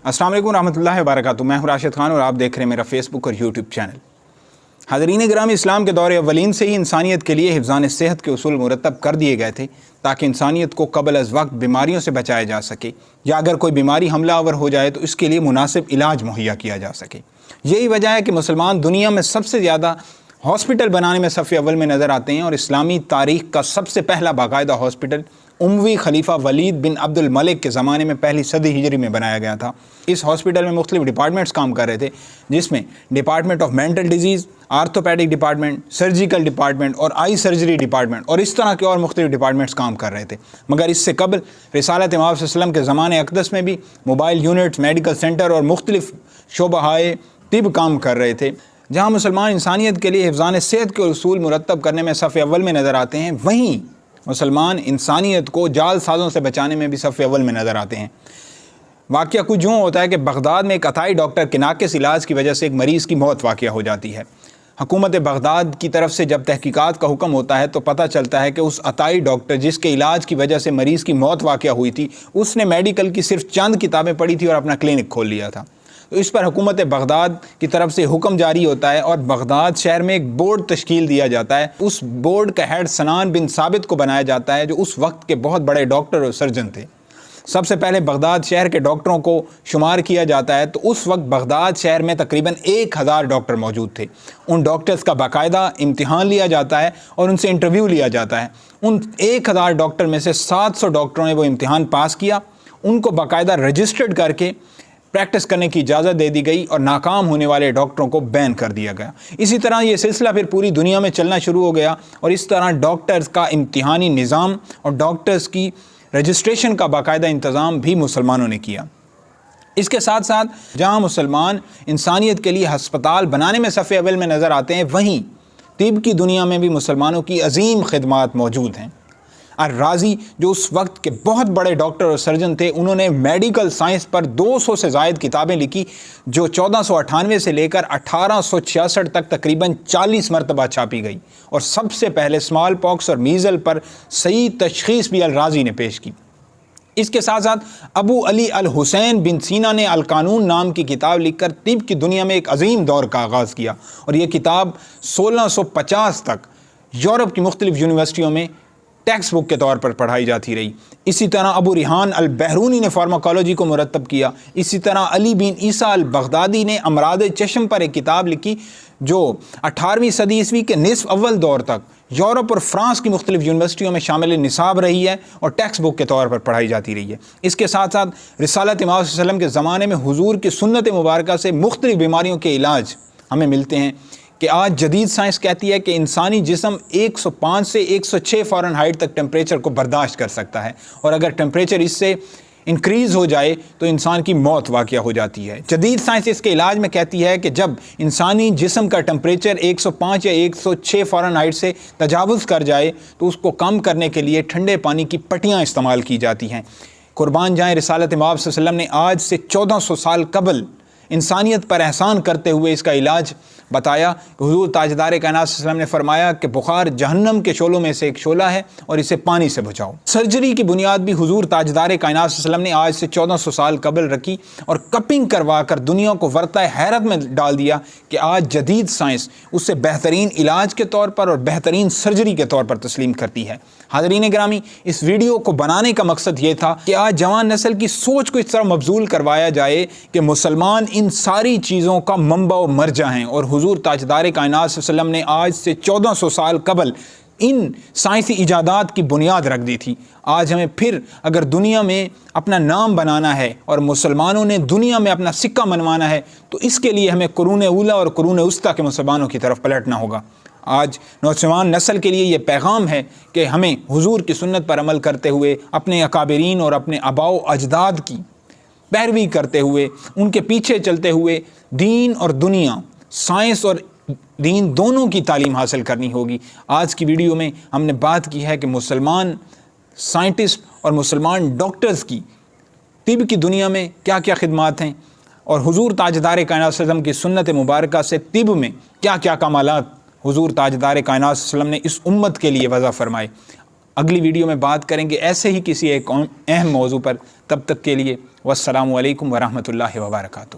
अस्सलाम वालेकुम रहमतुल्लाहि व बरकातुहू। मैं हूं राशिद खान और आप देख रहे हैं मेरा फेसबुक और यूट्यूब चैनल। हाज़रीन ग्रामी, इस्लाम के दौर अवलीन से ही इंसानियत के लिए हिफ़्ज़ान सेहत के उसूल मुरतब कर दिए गए थे ताकि इंसानियत को क़ब्ल अज़ वक्त बीमारियों से बचाया जा सके, या अगर कोई बीमारी हमला आवर हो जाए तो इसके लिए मुनासिब इलाज मुहैया किया जा सके। यही वजह है कि मुसलमान दुनिया में सबसे ज़्यादा हॉस्पिटल बनाने में सफ़े अव्वल में नज़र आते हैं और इस्लामी तारीख़ का सबसे पहला बाकायदा हॉस्पिटल उमवी खलीफा वलीद बिन अब्दुल मलिक के ज़माने में पहली सदी हिजरी में बनाया गया था। इस हॉस्पिटल में मुख्तलिफ डिपार्टमेंट्स काम कर रहे थे, जिसमें department of mental disease, orthopaedic department, surgical department और आई सर्जरी डिपार्टमेंट और इस तरह के और मुख्तलिफ डिपार्टमेंट्स काम कर रहे थे। मगर इससे कबल रिसालत इमाम सल्लल्लाहु अलैहि वसल्लम के ज़माने अक़दस में भी मोबाइल यूनिट्स, मेडिकल सेंटर और मुख्तलिफ शोबाए तिब काम कर रहे थे। जहाँ मुसलमान इंसानियत के लिए हिफ़्ज़ान सेहत के उसूल मुरतब करने में सफ़े अव्वल में नज़र आते हैं, वहीं मुसलमान इंसानियत को जाल साज़ों से बचाने में भी सफ़े अव्वल में नज़र आते हैं। वाक़या कुछ यूँ होता है कि बगदाद में एक अताई डॉक्टर के नाक़िस इलाज की वजह से एक मरीज़ की मौत वाक़या हो जाती है। हुकूमत बगदाद की तरफ से जब तहकीकात का हुक्म होता है तो पता चलता है कि उस अताई डॉक्टर जिसके इलाज की वजह से मरीज़ की मौत वाक़या हुई थी, उसने मेडिकल की सिर्फ चंद किताबें पढ़ी थी और अपना क्लिनिक खोल लिया था। तो इस पर हुकूमत बगदाद की तरफ से हुक्म जारी होता है और बगदाद शहर में एक बोर्ड तश्कील दिया जाता है। उस बोर्ड का हेड सनान बिन साबित को बनाया जाता है, जो उस वक्त के बहुत बड़े डॉक्टर और सर्जन थे। सबसे पहले बगदाद शहर के डॉक्टरों को शुमार किया जाता है, तो उस वक्त बगदाद शहर में तकरीबन 1000 डॉक्टर मौजूद थे। उन डॉक्टर्स का बाकायदा इम्तिहान लिया जाता है और उनसे इंटरव्यू लिया जाता है। उन 1000 डॉक्टर में से 700 डॉक्टरों ने वो इम्तिहान पास किया। उनको बाकायदा रजिस्टर्ड करके प्रैक्टिस करने की इजाज़त दे दी गई और नाकाम होने वाले डॉक्टरों को बैन कर दिया गया। इसी तरह ये सिलसिला फिर पूरी दुनिया में चलना शुरू हो गया और इस तरह डॉक्टर्स का इम्तिहानी निज़ाम और डॉक्टर्स की रजिस्ट्रेशन का बाकायदा इंतज़ाम भी मुसलमानों ने किया। इसके साथ साथ जहाँ मुसलमान इंसानियत के लिए हस्पताल बनाने में सफ़े अव्वल में नज़र आते हैं, वहीं तिब की दुनिया में भी मुसलमानों की अजीम खिदमात मौजूद हैं। राजी, जो उस वक्त के बहुत बड़े डॉक्टर और सर्जन थे, उन्होंने मेडिकल साइंस पर 200 से ज़ायद किताबें लिखी, जो 1498 से लेकर 1866 तक तकरीबन 40 मरतबा छापी गई। और सबसे पहले स्मॉल पॉक्स और मीज़ल पर सही तशख़ीस भी अल-राज़ी ने पेश की। इसके साथ साथ अबू अली अल हुसैन बिन सीना ने अल कानून नाम की किताब लिखकर तिब की दुनिया में एक अजीम दौर का आगाज़ किया और ये किताब 1650 तक यूरोप की मुख्तलिफ यूनिवर्सिटियों में टेक्स्ट बुक के तौर पर पढ़ाई जाती रही। इसी तरह अबू रिहान अल बहरूनी ने फार्माकोलॉजी को मुरतब किया। इसी तरह अली बिन ईसा अल बगदादी ने अमराद चश्म पर एक किताब लिखी, जो 18वीं सदी ईस्वी के निस्फ अव्वल दौर तक यूरोप और फ्रांस की मुख्तलिफ यूनिवर्सिटियों में शामिल निसाब रही है और टेक्स्ट बुक के तौर पर पढ़ाई जाती रही है। इसके साथ साथ रिसालत इमाम सल्लल्लाहु अलैहि वसल्लम के ज़माने में हुजूर की सुन्नत मुबारका से मुख्तलिफ बीमारियों के इलाज हमें मिलते हैं कि आज जदीद साइंस कहती है कि इंसानी जिस्म 105 से 106 फ़ारेनहाइट तक टेम्परेचर को बर्दाश्त कर सकता है और अगर टेम्परेचर इससे इंक्रीज़ हो जाए तो इंसान की मौत वाक़या हो जाती है। जदीद साइंस इसके इलाज में कहती है कि जब इंसानी जिस्म का टेम्परेचर 105 या 106 फ़ारेनहाइट से तजावुज़ कर जाए तो उसको कम करने के लिए ठंडे पानी की पट्टियाँ इस्तेमाल की जाती हैं। कुर्बान जाएँ, रिसालत इमाम सल्लल्लाहु अलैहि वसल्लम ने आज से 1400 साल कबल इंसानियत पर एहसान करते हुए इसका इलाज बताया। हुजूर ताजदार कायनात सल्लल्लाहु अलैहि वसल्लम ने फरमाया कि बुखार जहन्नम के शोलों में से एक शोला है और इसे पानी से बुझाओ। सर्जरी की बुनियाद भी हुजूर ताजदार कायनात सल्लल्लाहु अलैहि वसल्लम ने आज से 1400 साल कबल रखी और कपिंग करवा कर दुनिया को वर्ता हैरत में डाल दिया कि आज जदीद साइंस उससे बेहतरीन इलाज के तौर पर और बेहतरीन सर्जरी के तौर पर तस्लीम करती है। हाज़रीन ग्रामी, इस वीडियो को बनाने का मकसद ये था कि आज जवान नस्ल की सोच को इस तरह मबजूल करवाया जाए कि मुसलमान इन सारी चीज़ों का मंबा व मरजा हैं और हुजूर ताजदार कायनात सल्लल्लाहु अलैहि वसल्लम ने आज से 1400 साल कबल इन साइंसी इजादात की बुनियाद रख दी थी। आज हमें फिर अगर दुनिया में अपना नाम बनाना है और मुसलमानों ने दुनिया में अपना सिक्का मनवाना है तो इसके लिए हमें कुरून उला और कुरून उस्ता के मुसलमानों की तरफ पलटना होगा। आज नौजवान नस्ल के लिए ये पैगाम है कि हमें हुजूर की सुन्नत पर अमल करते हुए अपने अकाबरीन और अपने आबाओ अजदाद की पैरवी करते हुए उनके पीछे चलते हुए दीन और दुनिया, साइंस और दीन दोनों की तालीम हासिल करनी होगी। आज की वीडियो में हमने बात की है कि मुसलमान साइंटिस्ट और मुसलमान डॉक्टर्स की तिब की दुनिया में क्या क्या खिदमात हैं और हुजूर ताजदार कायनात सल्लल्लाहु अलैहि वसल्लम की सुन्नत मुबारका से तिब में क्या क्या कमालात हुजूर ताजदार कायनात सल्लल्लाहु अलैहि वसल्लम ने इस उम्मत के लिए वज़ा फरमाए। اگلی ویڈیو میں بات کریں گے ایسے ہی کسی ایک اہم موضوع پر. تب تک کے لیے والسلام علیکم ورحمۃ اللہ وبرکاتہ.